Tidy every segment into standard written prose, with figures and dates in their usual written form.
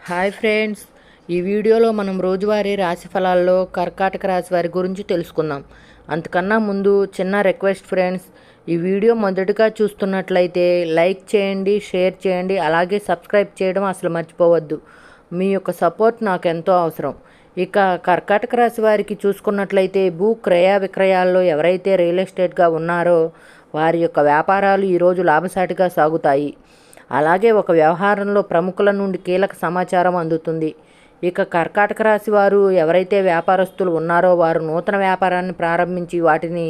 Hi friends, ఈ వీడియోలో మనం రోజువారీ రాశి ఫలాల్లో కర్కాటక రాశి వారి గురించి తెలుసుకుందాం. అంతకన్నా ముందు చిన్న రిక్వెస్ట్ ఫ్రెండ్స్, ఈ వీడియో మొదటగా చూస్తున్నట్లయితే లైక్ చేయండి, షేర్ చేయండి, అలాగే సబ్స్క్రైబ్ చేయడం అసలు మర్చిపోవద్దు. మీ యొక్క సపోర్ట్ నాకు ఎంతో అవసరం. ఇక కర్కాటక రాశి వారికి చూసుకున్నట్లయితే భూ క్రయ విక్రయాల్లో ఎవరైతే రియల్ ఎస్టేట్గా ఉన్నారో వారి యొక్క వ్యాపారాలు ఈరోజు లాభసాటిగా సాగుతాయి. అలాగే ఒక వ్యవహారంలో ప్రముఖుల నుండి కీలక సమాచారం అందుతుంది. ఇక కర్కాటక రాశి వారు ఎవరైతే వ్యాపారస్తులు ఉన్నారో వారు నూతన వ్యాపారాన్ని ప్రారంభించి వాటిని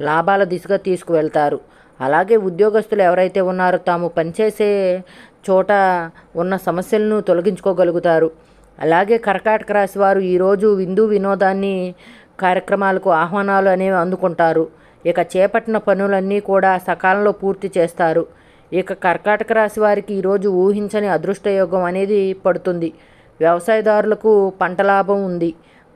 లాభాల దిశగా తీసుకువెళ్తారు. అలాగే ఉద్యోగస్తులు ఎవరైతే ఉన్నారో తాము పనిచేసే చోట ఉన్న సమస్యలను తొలగించుకోగలుగుతారు. అలాగే కర్కాటక రాశి వారు ఈరోజు విందు వినోదాన్ని కార్యక్రమాలకు ఆహ్వానాలు అనేవి అందుకుంటారు. ఇక చేపట్టిన పనులన్నీ కూడా సకాలంలో పూర్తి చేస్తారు. ఇక కర్కాటక రాశి వారికి ఈరోజు ఊహించని అదృష్టయోగం అనేది పడుతుంది. వ్యవసాయదారులకు పంట లాభం ఉంది.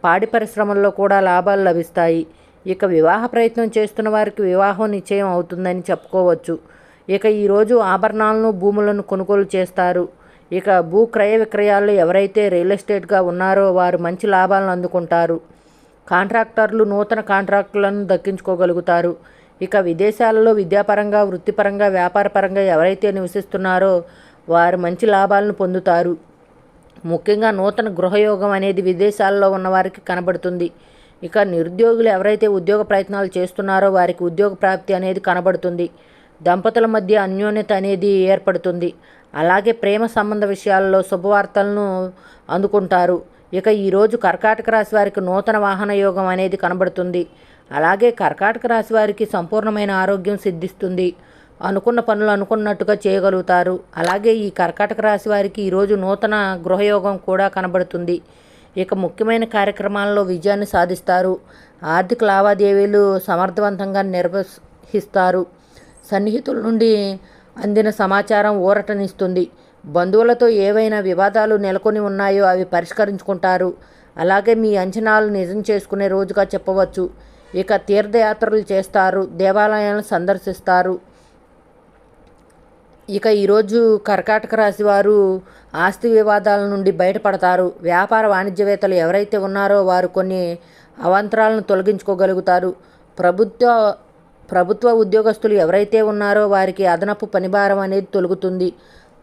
పాడి పరిశ్రమల్లో కూడా లాభాలు లభిస్తాయి. ఇక వివాహ ప్రయత్నం చేస్తున్న వారికి వివాహం నిశ్చయం అవుతుందని చెప్పుకోవచ్చు. ఇక ఈరోజు ఆభరణాలను భూములను కొనుగోలు చేస్తారు. ఇక భూ క్రయ విక్రయాల్లో ఎవరైతే రియల్ ఎస్టేట్గా ఉన్నారో వారు మంచి లాభాలను అందుకుంటారు. కాంట్రాక్టర్లు నూతన కాంట్రాక్టులను దక్కించుకోగలుగుతారు. ఇక విదేశాలలో విద్యాపరంగా, వృత్తిపరంగా, వ్యాపారపరంగా ఎవరైతే నివసిస్తున్నారో వారు మంచి లాభాలను పొందుతారు. ముఖ్యంగా నూతన గృహయోగం అనేది విదేశాల్లో ఉన్నవారికి కనబడుతుంది. ఇక నిరుద్యోగులు ఎవరైతే ఉద్యోగ ప్రయత్నాలు చేస్తున్నారో వారికి ఉద్యోగ ప్రాప్తి అనేది కనబడుతుంది. దంపతుల మధ్య అన్యోన్యత అనేది ఏర్పడుతుంది. అలాగే ప్రేమ సంబంధ విషయాల్లో శుభవార్తలను అందుకుంటారు. ఇక ఈరోజు కర్కాటక రాశి వారికి నూతన వాహన యోగం అనేది కనబడుతుంది. అలాగే కర్కాటక రాశి వారికి సంపూర్ణమైన ఆరోగ్యం సిద్ధిస్తుంది. అనుకున్న పనులు అనుకున్నట్టుగా చేయగలుగుతారు. అలాగే ఈ కర్కాటక రాశి వారికి ఈరోజు నూతన గృహయోగం కూడా కనబడుతుంది. ఇక ముఖ్యమైన కార్యక్రమాల్లో విజయాన్ని సాధిస్తారు. ఆర్థిక లావాదేవీలు సమర్థవంతంగా నిర్వహిస్తారు. సన్నిహితుల నుండి అందిన సమాచారం ఊరటనిస్తుంది. బంధువులతో ఏవైనా వివాదాలు నెలకొని ఉన్నాయో అవి పరిష్కరించుకుంటారు. అలాగే మీ అంచనాలు నిజం చేసుకునే రోజుగా చెప్పవచ్చు. ఇక తీర్థయాత్రలు చేస్తారు. దేవాలయాలను సందర్శిస్తారు. ఇక ఈరోజు కర్కాటక రాశి వారు ఆస్తి వివాదాల నుండి బయటపడతారు. వ్యాపార వాణిజ్యవేత్తలు ఎవరైతే ఉన్నారో వారు కొన్ని అవాంతరాలను తొలగించుకోగలుగుతారు. ప్రభుత్వ ఉద్యోగస్తులు ఎవరైతే ఉన్నారో వారికి అదనపు పనిభారం అనేది తొలగుతుంది.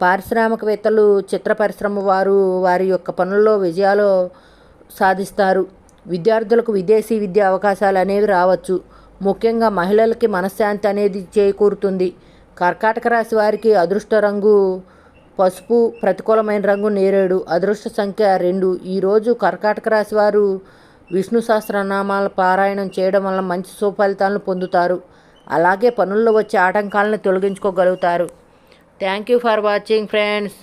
పారిశ్రామికవేత్తలు, చిత్ర పరిశ్రమ వారు వారి యొక్క పనుల్లో విజయాలు సాధిస్తారు. విద్యార్థులకు విదేశీ విద్యా అవకాశాలు అనేవి రావచ్చు. ముఖ్యంగా మహిళలకి మనశ్శాంతి అనేది చేకూరుతుంది. కర్కాటక రాశి వారికి అదృష్ట రంగు పసుపు, ప్రతికూలమైన రంగు నేరేడు, అదృష్ట సంఖ్య 2. ఈరోజు కర్కాటక రాశి వారు విష్ణు సహస్రనామాల పారాయణం చేయడం వల్ల మంచి సుఫలితాలను పొందుతారు. అలాగే పనుల్లో వచ్చే ఆటంకాలను తొలగించుకోగలుగుతారు. Thank you for watching friends.